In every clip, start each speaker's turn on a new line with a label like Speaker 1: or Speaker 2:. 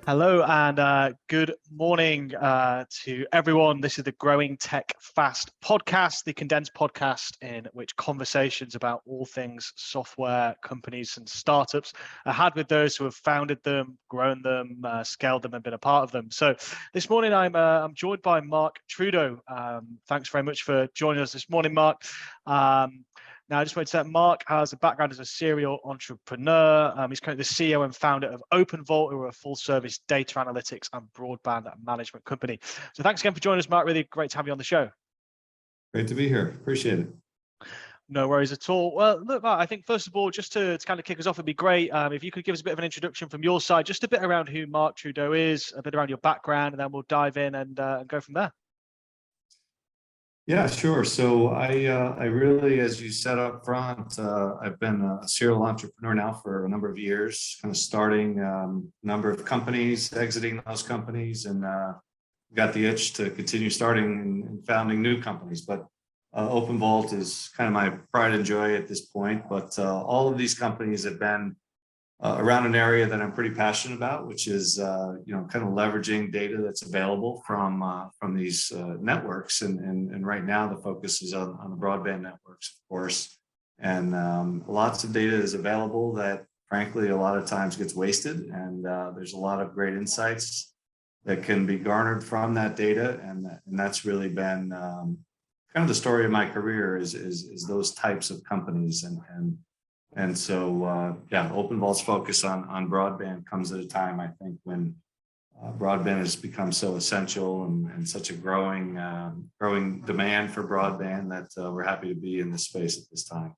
Speaker 1: Hello and good morning to everyone. This is the Growing Tech Fast podcast, the condensed podcast in which conversations about all things software companies and startups are had with those who have founded them, grown them, scaled them, and been a part of them. So this morning I'm joined by Mark Trudeau. Thanks very much for joining us this morning, Mark. Now, I just want to say that Mark has a background as a serial entrepreneur. He's currently the CEO and founder of OpenVault, who are a full-service data analytics and broadband management company. So thanks again for joining us, Mark. Really great to have you on the show.
Speaker 2: Great to be here. Appreciate it.
Speaker 1: No worries at all. Well, look, Mark, I think first of all, just to kind of kick us off, it'd be great if you could give us a bit of an introduction from your side, just a bit around who Mark Trudeau is, a bit around your background, and then we'll dive in and go from there.
Speaker 2: Yeah, sure. So I really, as you said up front, I've been a serial entrepreneur now for a number of years, kind of starting a number of companies, exiting those companies, and got the itch to continue starting and founding new companies. But OpenVault is kind of my pride and joy at this point. But all of these companies have been around an area that I'm pretty passionate about, which is kind of leveraging data that's available from these networks. And right now the focus is on the broadband networks, of course. And lots of data is available that, frankly, a lot of times gets wasted. And there's a lot of great insights that can be garnered from that data, and that's really been kind of the story of my career is those types of companies. And so, OpenVault's focus on broadband comes at a time, I think, when broadband has become so essential and such a growing demand for broadband that we're happy to be in this space at this time.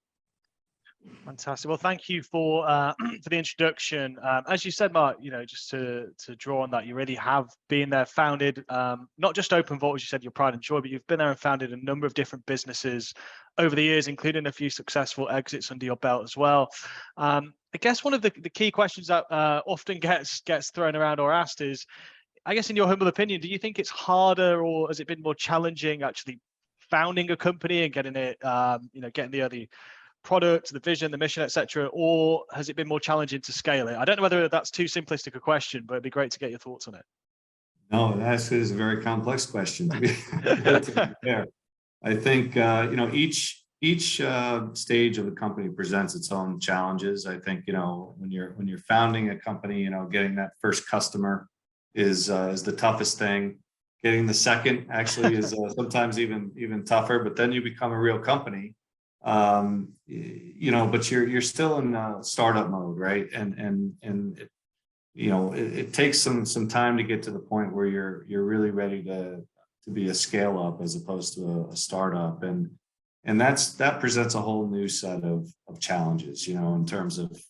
Speaker 1: Fantastic. Well, thank you for the introduction. As you said, Mark, just to draw on that, you really have been there, founded not just OpenVault, as you said, your pride and joy, but you've been there and founded a number of different businesses over the years, including a few successful exits under your belt as well. I guess one of the key questions that often gets thrown around or asked is, I guess in your humble opinion, do you think it's harder or has it been more challenging actually founding a company and getting it, getting the early product, the vision, the mission, etc., or has it been more challenging to scale it? I don't know whether that's too simplistic a question, but it'd be great to get your thoughts on it.
Speaker 2: No, that is a very complex question to be fair. I think each stage of the company presents its own challenges. I think when you're founding a company, getting that first customer is the toughest thing. Getting the second actually is sometimes even tougher. But then you become a real company. But you're still in startup mode, right? And it takes some time to get to the point where you're really ready to be a scale up as opposed to a startup, and that presents a whole new set of challenges, in terms of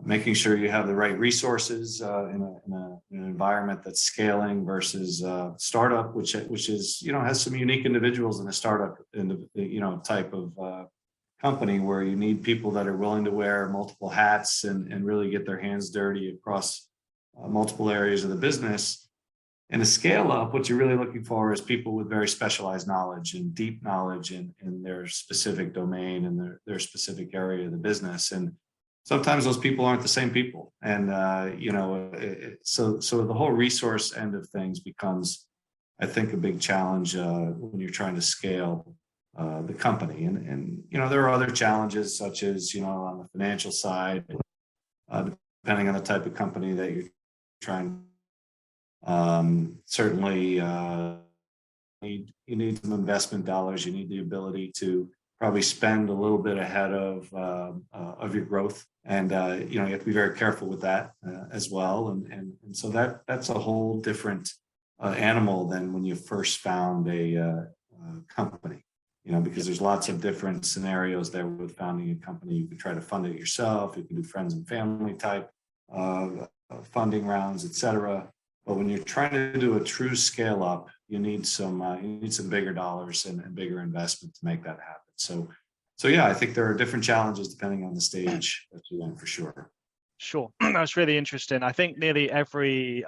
Speaker 2: making sure you have the right resources in an environment that's scaling versus startup, which is has some unique individuals in a startup type of company where you need people that are willing to wear multiple hats and really get their hands dirty across multiple areas of the business. In a scale up, what you're really looking for is people with very specialized knowledge and deep knowledge in their specific domain and their specific area of the business. And sometimes those people aren't the same people. And, so the whole resource end of things becomes, I think, a big challenge when you're trying to scale the company. And there are other challenges such as, on the financial side, depending on the type of company that you're trying. Certainly, you need some investment dollars. You need the ability to probably spend a little bit ahead of your growth. And, you have to be very careful with that as well. And so that's a whole different animal than when you first found a company. Because there's lots of different scenarios there with founding a company. You can try to fund it yourself. You can do friends and family type funding rounds, et cetera. But when you're trying to do a true scale up, you need some bigger dollars and bigger investment to make that happen. So yeah, I think there are different challenges depending on the stage that you're in, for sure.
Speaker 1: Sure, that's really interesting. I think nearly every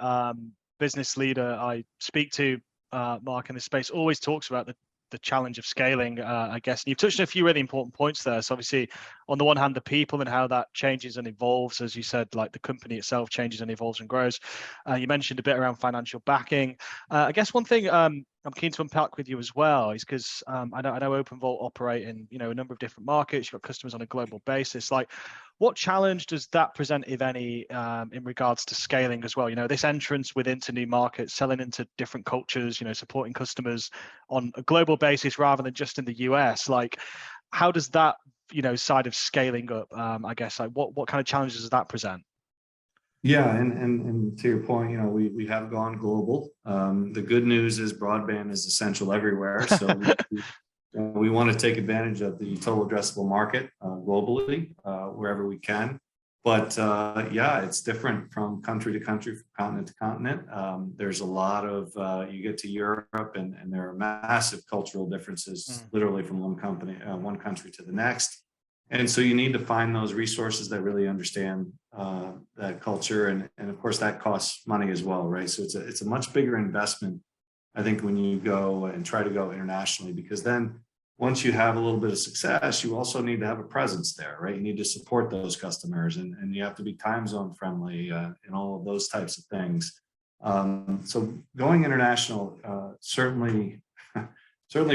Speaker 1: business leader I speak to, Mark, in this space always talks about the challenge of scaling, I guess. And you've touched on a few really important points there. So obviously, on the one hand, the people and how that changes and evolves, as you said, like the company itself changes and evolves and grows. You mentioned a bit around financial backing. I guess one thing I'm keen to unpack with you as well is because I know OpenVault operate in a number of different markets. You've got customers on a global basis. Like, what challenge does that present, if any, in regards to scaling as well? This entrance into new markets, selling into different cultures, supporting customers on a global basis rather than just in the US. Like, how does that side of scaling up? I guess like what kind of challenges does that present?
Speaker 2: Yeah, and to your point, we have gone global. The good news is broadband is essential everywhere. So we want to take advantage of the total addressable market globally, wherever we can. But yeah, it's different from country to country, from continent to continent. There's a lot of, you get to Europe and there are massive cultural differences, literally from one country to the next. And so you need to find those resources that really understand that culture. And of course, that costs money as well, right? So it's a much bigger investment, I think, when you go and try to go internationally, because then once you have a little bit of success, you also need to have a presence there, right? You need to support those customers and you have to be time zone friendly and all of those types of things. So going international certainly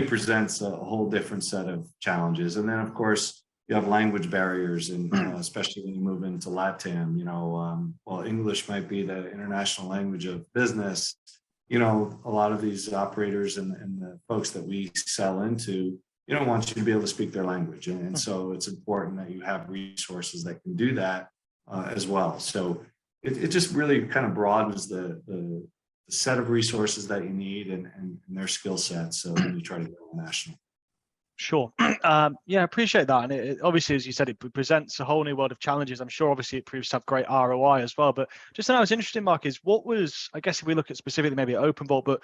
Speaker 2: presents a whole different set of challenges. And then, of course, you have language barriers, and especially when you move into LATAM, while English might be the international language of business, a lot of these operators and the folks that we sell into, want you to be able to speak their language. And so it's important that you have resources that can do that as well. So it just really kind of broadens the set of resources that you need and their skill sets. So when you try to go international.
Speaker 1: Sure. Yeah, I appreciate that. And it obviously, as you said, it presents a whole new world of challenges. I'm sure obviously it proves to have great ROI as well. But just something I was interested in, Mark, is what was, I guess if we look at specifically maybe at OpenVault, but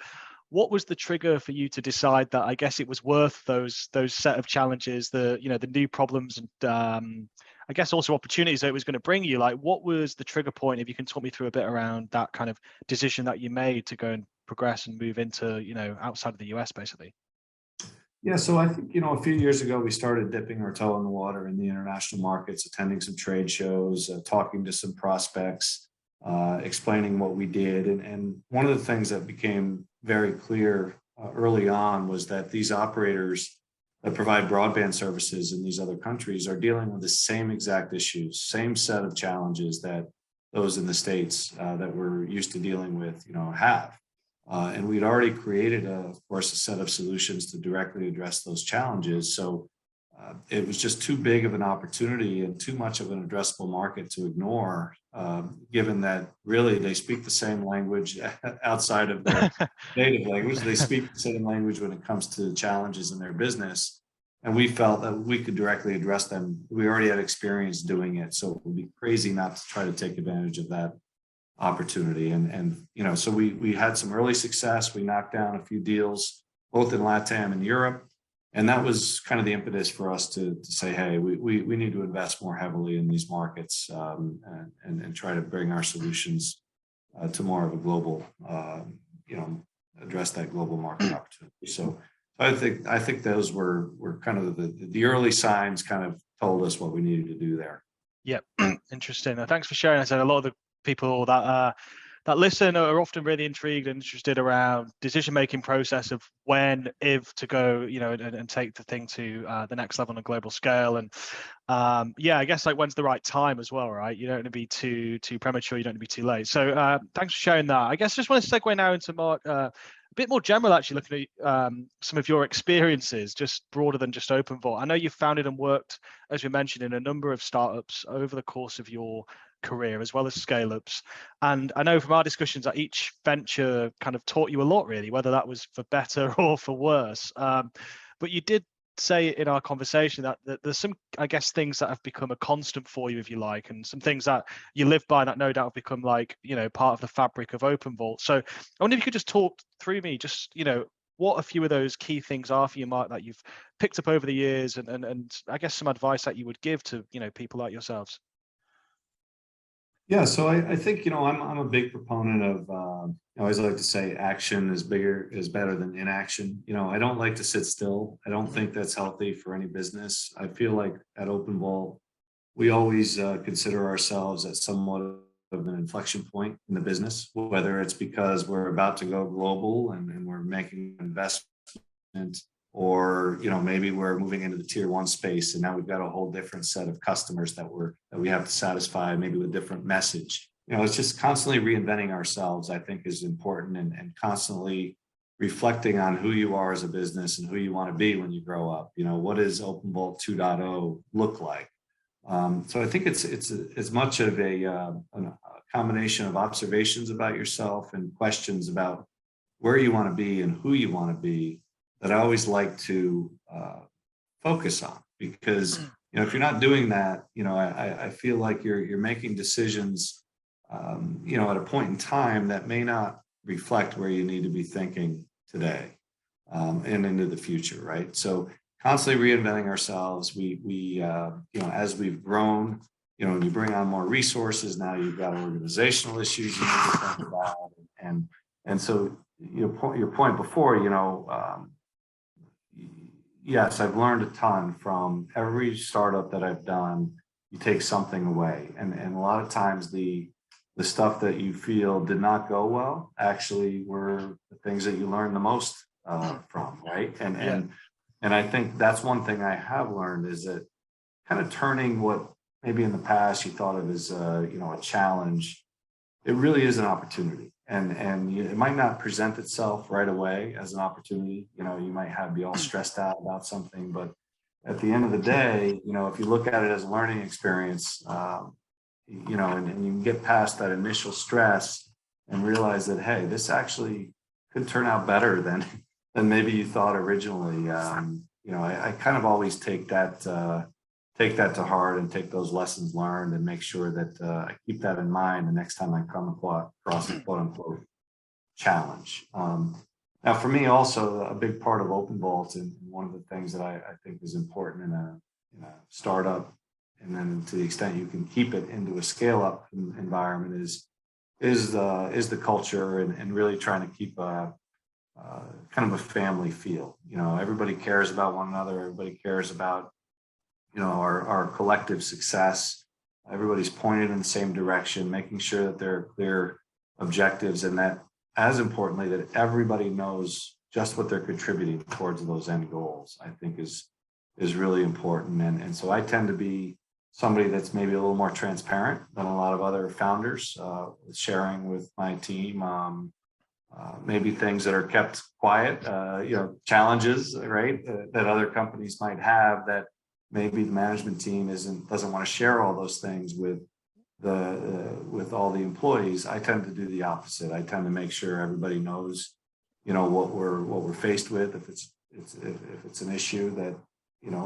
Speaker 1: what was the trigger for you to decide that I guess it was worth those set of challenges, the new problems and I guess also opportunities that it was going to bring you? Like, what was the trigger point? If you can talk me through a bit around that kind of decision that you made to go and progress and move into, outside of the US, basically.
Speaker 2: Yeah, so I think, a few years ago, we started dipping our toe in the water in the international markets, attending some trade shows, talking to some prospects, explaining what we did. And one of the things that became very clear early on was that these operators that provide broadband services in these other countries are dealing with the same exact issues, same set of challenges that those in the States that we're used to dealing with, have. And we'd already created, of course, a set of solutions to directly address those challenges. So it was just too big of an opportunity and too much of an addressable market to ignore, given that really they speak the same language outside of their native language. They speak the same language when it comes to challenges in their business. And we felt that we could directly address them. We already had experience doing it. So it would be crazy not to try to take advantage of that opportunity. And so we had some early success. We knocked down a few deals, both in LATAM and Europe. And that was kind of the impetus for us to say, hey, we need to invest more heavily in these markets and try to bring our solutions to more of a global, address that global market opportunity. So I think those were kind of the early signs kind of told us what we needed to do there.
Speaker 1: Yep. Interesting. Thanks for sharing. I said a lot of the people that listen are often really intrigued and interested around decision-making process of when, if to go, and take the thing to the next level on a global scale. And I guess like when's the right time as well, right? You don't want to be too premature. You don't want to be too late. So thanks for sharing that. I guess I just want to segue now into Mark, a bit more general, actually, looking at some of your experiences, just broader than just OpenVault. I know you've founded and worked, as we mentioned, in a number of startups over the course of your career, as well as scale-ups. And I know from our discussions that each venture kind of taught you a lot, really, whether that was for better or for worse. But you did say in our conversation that there's some, I guess, things that have become a constant for you, if you like, and some things that you live by that no doubt have become like, part of the fabric of OpenVault. So I wonder if you could just talk through me, just, what a few of those key things are for you, Mark, that you've picked up over the years, and I guess some advice that you would give to, people like yourselves.
Speaker 2: Yeah, so I think, I'm a big proponent of, I always like to say action is better than inaction. I don't like to sit still. I don't
Speaker 1: Mhm.
Speaker 2: think that's healthy for any business. I feel like at OpenVault, we always consider ourselves at somewhat of an inflection point in the business, whether it's because we're about to go global and we're making an investment, or maybe we're moving into the tier one space and now we've got a whole different set of customers that we have to satisfy, maybe with a different message. It's just constantly reinventing ourselves, I think, is important, and constantly reflecting on who you are as a business and who you want to be when you grow up. What does OpenVault 2.0 look like? So I think it's as much of a combination of observations about yourself and questions about where you want to be and who you want to be that I always like to focus on, because if you're not doing that, I feel like you're making decisions, at a point in time that may not reflect where you need to be thinking today, and into the future, right? So constantly reinventing ourselves. We as we've grown, you bring on more resources. Now you've got organizational issues you need to think about, and so your point before, yes, I've learned a ton from every startup that I've done. You take something away, and a lot of times the stuff that you feel did not go well actually were the things that you learned the most from, right? And
Speaker 1: Yeah.
Speaker 2: and I think that's one thing I have learned, is that kind of turning what maybe in the past you thought of as a challenge, it really is an opportunity. And it might not present itself right away as an opportunity. You might be all stressed out about something, but at the end of the day, if you look at it as a learning experience, and you can get past that initial stress and realize that, hey, this actually could turn out better than maybe you thought originally. I kind of always take that to heart and take those lessons learned and make sure that I keep that in mind the next time I come across a quote unquote challenge. Now, for me, also a big part of OpenVault, and one of the things that I think is important in a startup, and then to the extent you can keep it into a scale up environment, is the culture, and really trying to keep a kind of a family feel. Everybody cares about one another. Everybody cares about our collective success. Everybody's pointed in the same direction, making sure that there are clear objectives, and that, as importantly, that everybody knows just what they're contributing towards those end goals, I think is really important. And so I tend to be somebody that's maybe a little more transparent than a lot of other founders, sharing with my team maybe things that are kept quiet, challenges, right, that other companies might have, that maybe the management team doesn't want to share all those things with all the employees. I tend to do the opposite. I tend to make sure everybody knows, what we're faced with. If it's an issue, that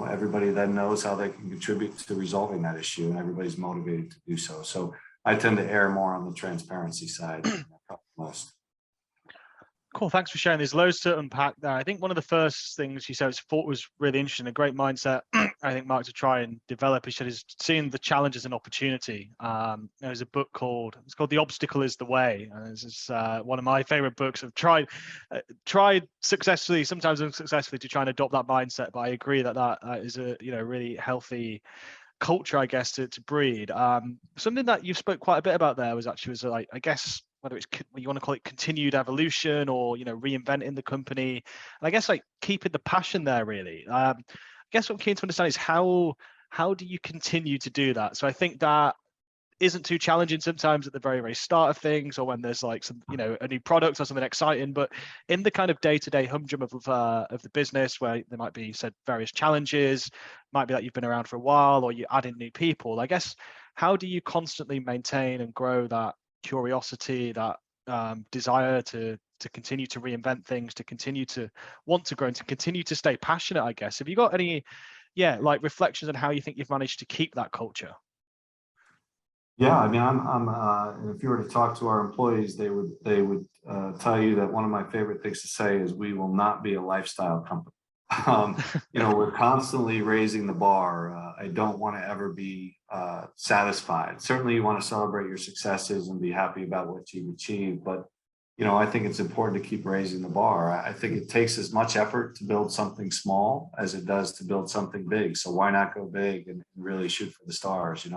Speaker 2: everybody then knows how they can contribute to resolving that issue, and everybody's motivated to do so. So I tend to err more on the transparency side than most.
Speaker 1: Cool. Thanks for sharing. There's loads to unpack there. I think one of the first things you said was really interesting, a great mindset, I think, Mark, to try and develop. He said is seeing the challenge as an opportunity. There's a book called The Obstacle is the Way. And this is one of my favorite books. I've tried successfully, sometimes unsuccessfully, to try and adopt that mindset. But I agree that is a really healthy culture, I guess, to breed. Something that you spoke quite a bit about there was like, I guess, whether it's you want to call it continued evolution or reinventing the company, and I guess like keeping the passion there, really. I guess what I'm keen to understand is how do you continue to do that? So I think that isn't too challenging sometimes at the very, very start of things, or when there's like some a new product or something exciting, but in the kind of day-to-day humdrum of the business, where there might be various challenges, might be that you've been around for a while or you add in new people, I guess, how do you constantly maintain and grow that curiosity, that desire to continue to reinvent things, to continue to want to grow, and to continue to stay passionate, I guess? Have you got any like reflections on how you think you've managed to keep that culture?
Speaker 2: Yeah, I mean, if you were to talk to our employees, they would tell you that one of my favorite things to say is, we will not be a lifestyle company. We're constantly raising the bar. I don't want to ever be satisfied. Certainly, you want to celebrate your successes and be happy about what you've achieved. But, I think it's important to keep raising the bar. I think it takes as much effort to build something small as it does to build something big. So why not go big and really shoot for the stars?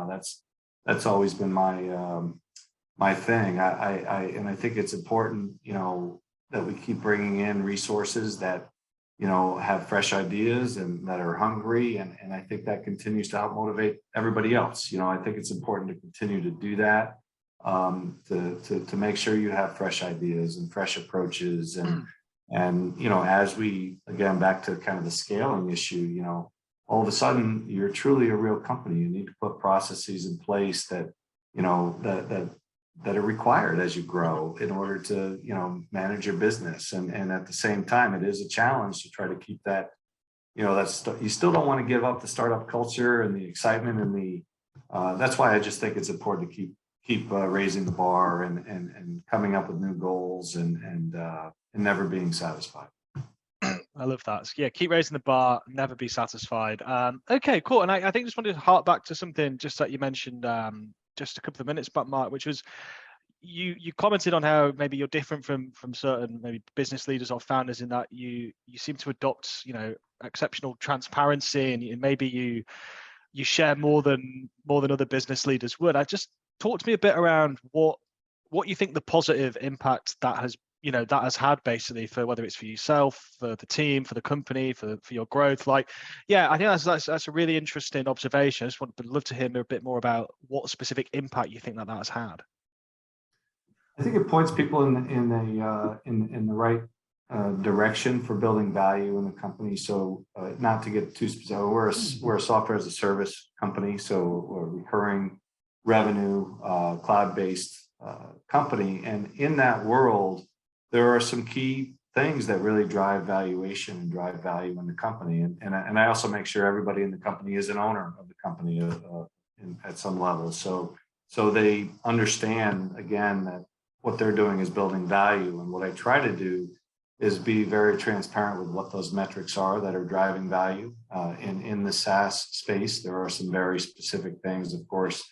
Speaker 2: That's always been my thing. And I think it's important, that we keep bringing in resources that have fresh ideas and that are hungry. And I think that continues to help motivate everybody else. I think it's important to continue to do that, to make sure you have fresh ideas and fresh approaches. And as we, again, back to kind of the scaling issue, all of a sudden you're truly a real company. You need to put processes in place that, that are required as you grow in order to, manage your business. And at the same time, it is a challenge to try to keep that, you still don't want to give up the startup culture and the excitement and that's why I just think it's important to keep raising the bar and coming up with new goals and never being satisfied.
Speaker 1: I love that. Yeah, keep raising the bar, never be satisfied. Okay, cool. And I think just wanted to hark back to something just that you mentioned just a couple of minutes back, Mark, which was you commented on how maybe you're different from certain maybe business leaders or founders in that you seem to adopt exceptional transparency, and maybe you share more than other business leaders would. Talk to me a bit around what you think the positive impact that has had basically, for whether it's for yourself, for the team, for the company, for your growth. I think that's a really interesting observation. I just would love to hear a bit more about what specific impact you think that has had.
Speaker 2: I think it points people in the right direction for building value in the company. So not to get too specific, we're a software as a service company, so we're a recurring revenue, cloud-based company, and in that world, there are some key things that really drive valuation and drive value in the company. And I also make sure everybody in the company is an owner of the company at some level. So they understand, again, that what they're doing is building value. And what I try to do is be very transparent with what those metrics are that are driving value. In the SaaS space, there are some very specific things, of course,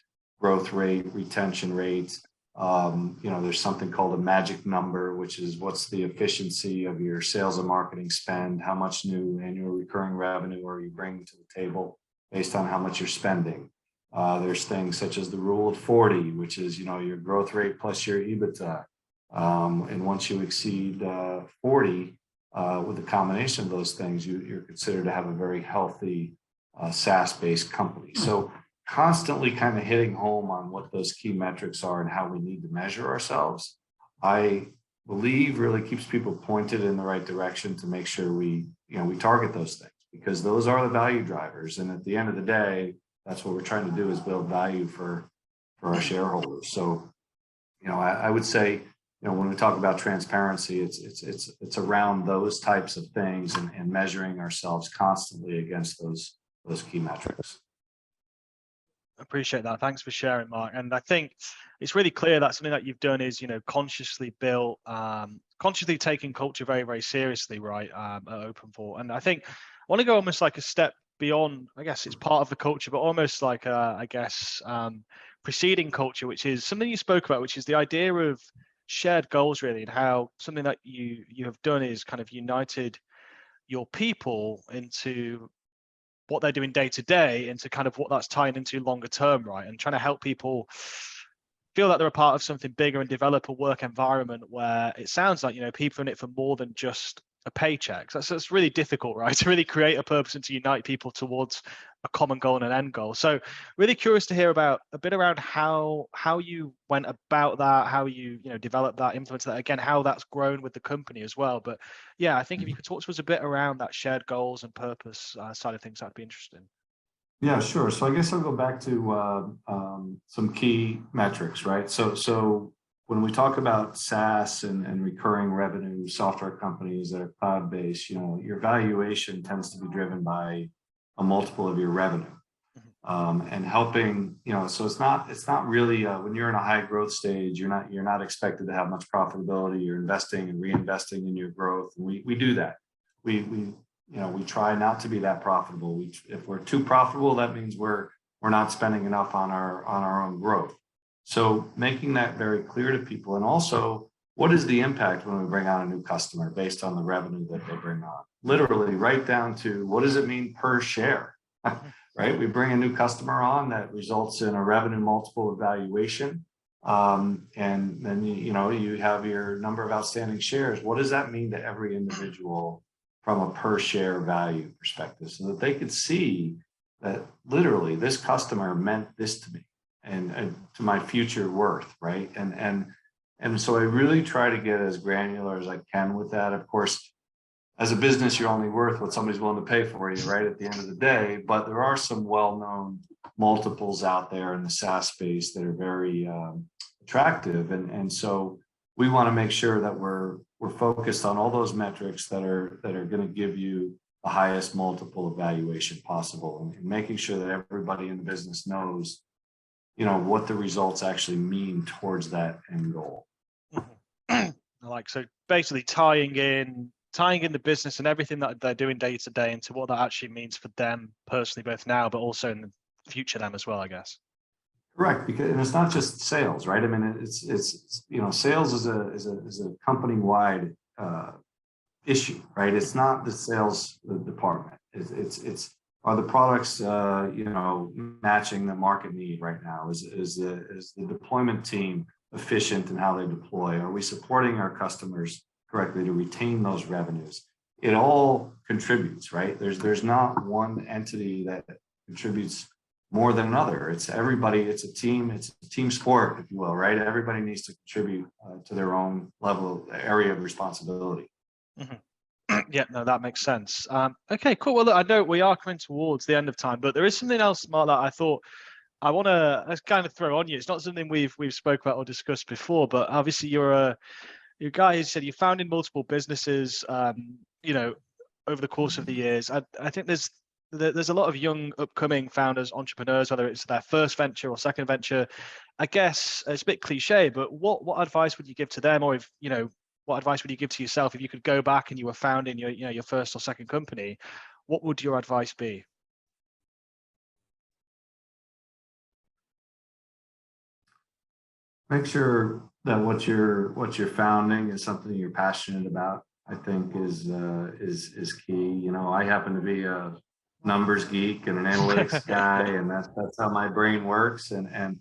Speaker 2: growth rate, retention rates. There's something called a magic number, which is what's the efficiency of your sales and marketing spend, how much new annual recurring revenue are you bringing to the table based on how much you're spending. There's things such as the rule of 40, which is, your growth rate plus your EBITDA. And once you exceed 40, with a combination of those things, you're considered to have a very healthy SaaS-based company. So constantly kind of hitting home on what those key metrics are and how we need to measure ourselves, I believe really keeps people pointed in the right direction to make sure we target those things, because those are the value drivers. And at the end of the day, that's what we're trying to do, is build value for our shareholders. So, I would say, when we talk about transparency, it's around those types of things and measuring ourselves constantly against those key metrics.
Speaker 1: Appreciate that. Thanks for sharing, Mark. And I think it's really clear that something that you've done is, consciously taking culture very, very seriously, right, at OpenVault. And I think I want to go almost like a step beyond. I guess it's part of the culture, but almost like preceding culture, which is something you spoke about, which is the idea of shared goals, really, and how something that you have done is kind of united your people into what they're doing day to day, into kind of what that's tying into longer term, right? And trying to help people feel that they're a part of something bigger and develop a work environment where it sounds like, people are in it for more than just a paycheck. So that's really difficult, right? To really create a purpose and to unite people towards a common goal and an end goal. So really curious to hear about a bit around how you went about that, how you developed that, implemented that, again, how that's grown with the company as well. But yeah, I think if you could talk to us a bit around that shared goals and purpose side of things, that'd be interesting.
Speaker 2: Yeah, sure. So I guess I'll go back to some key metrics, right? So when we talk about SaaS and recurring revenue software companies that are cloud-based, your valuation tends to be driven by a multiple of your revenue, and helping, so it's not really when you're in a high growth stage, you're not expected to have much profitability. You're investing and reinvesting in your growth. And we do that. We we try not to be that profitable. If we're too profitable, that means we're not spending enough on our own growth. So making that very clear to people, and also what is the impact when we bring on a new customer based on the revenue that they bring on? Literally, right down to what does it mean per share? Right? We bring a new customer on that results in a revenue multiple evaluation. And then you have your number of outstanding shares. What does that mean to every individual from a per share value perspective, so that they could see that literally this customer meant this to me and to my future worth, right? And so I really try to get as granular as I can with that. Of course, as a business, you're only worth what somebody's willing to pay for you, right? At the end of the day, but there are some well-known multiples out there in the SaaS space that are very attractive, and so we want to make sure that we're focused on all those metrics that are going to give you the highest multiple evaluation possible, and making sure that everybody in the business knows, what the results actually mean towards that end goal.
Speaker 1: So basically tying in the business and everything that they're doing day to day into what that actually means for them personally, both now but also in the future them as well, I guess.
Speaker 2: Correct, because and it's not just sales, right? I mean, it's sales is a company-wide issue, right? It's not the sales department. It's are the products matching the market need right now? Is the deployment team efficient in how they deploy? Are we supporting our customers correctly to retain those revenues? It all contributes, right? There's not one entity that contributes more than another. It's everybody. It's a team sport, if you will, right? Everybody needs to contribute to their own level, area of responsibility.
Speaker 1: Mm-hmm. Yeah, no, that makes sense. Okay, cool. Well, look, I know we are coming towards the end of time, but there is something else, Mark, that I thought I want to kind of throw on you. It's not something we've spoke about or discussed before, but obviously you're a guy who said you founded multiple businesses, over the course of the years. I think there's a lot of young upcoming founders, entrepreneurs, whether it's their first venture or second venture. I guess it's a bit cliche, but what advice would you give to them, or what advice would you give to yourself if you could go back and you were founding your first or second company? What would your advice be?
Speaker 2: Make sure that what you're founding is something you're passionate about. I think is key. I happen to be a numbers geek and an analytics guy, and that's how my brain works. And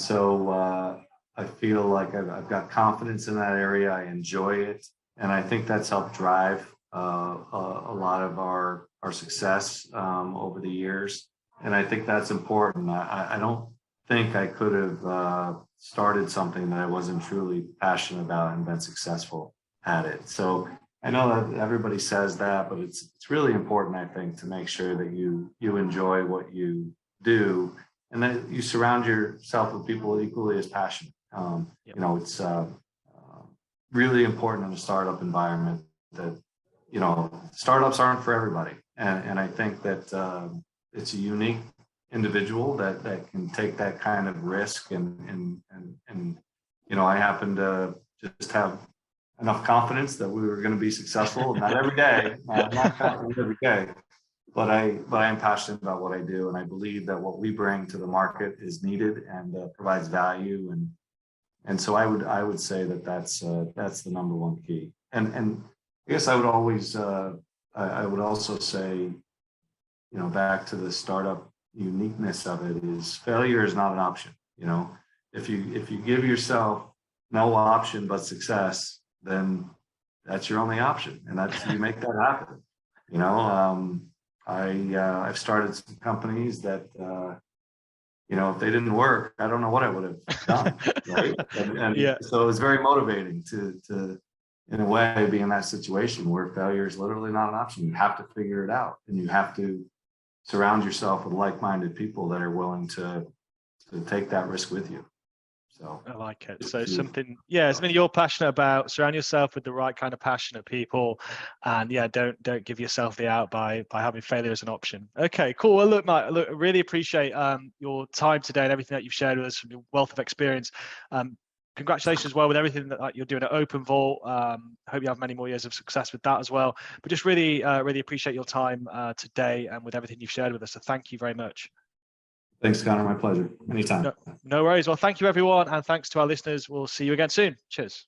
Speaker 2: so I feel like I've got confidence in that area. I enjoy it, and I think that's helped drive a lot of our success over the years. And I think that's important. I don't think I could have started something that I wasn't truly passionate about and been successful at it. So I know that everybody says that, but it's really important, I think, to make sure that you enjoy what you do, and that you surround yourself with people equally as passionate. It's really important in a startup environment that startups aren't for everybody, and I think that it's a unique individual that can take that kind of risk, and I happen to just have enough confidence that we were going to be successful. Not every day, not confident every day, but I am passionate about what I do, and I believe that what we bring to the market is needed and provides value, and so I would say that's the number one key. And I guess I would always I would also say, back to the startup uniqueness of it, is failure is not an option. If you give yourself no option but success, then that's your only option, and that's you make that happen. I've started some companies that if they didn't work, I don't know what I would have done, right? And
Speaker 1: Yeah.
Speaker 2: So it's very motivating to in a way be in that situation where failure is literally not an option. You have to figure it out, and you have to surround yourself with like-minded people that are willing to take that risk with you. So
Speaker 1: I like it. So something you're passionate about. Surround yourself with the right kind of passionate people, and don't give yourself the out by having failure as an option. Okay, cool. Well, look, Mike, I really appreciate your time today and everything that you've shared with us from your wealth of experience. congratulations as well with everything that you're doing at OpenVault. I hope you have many more years of success with that as well. But just really appreciate your time today and with everything you've shared with us. So thank you very much.
Speaker 2: Thanks, Connor. My pleasure. Anytime.
Speaker 1: No worries. Well, thank you, everyone. And thanks to our listeners. We'll see you again soon. Cheers.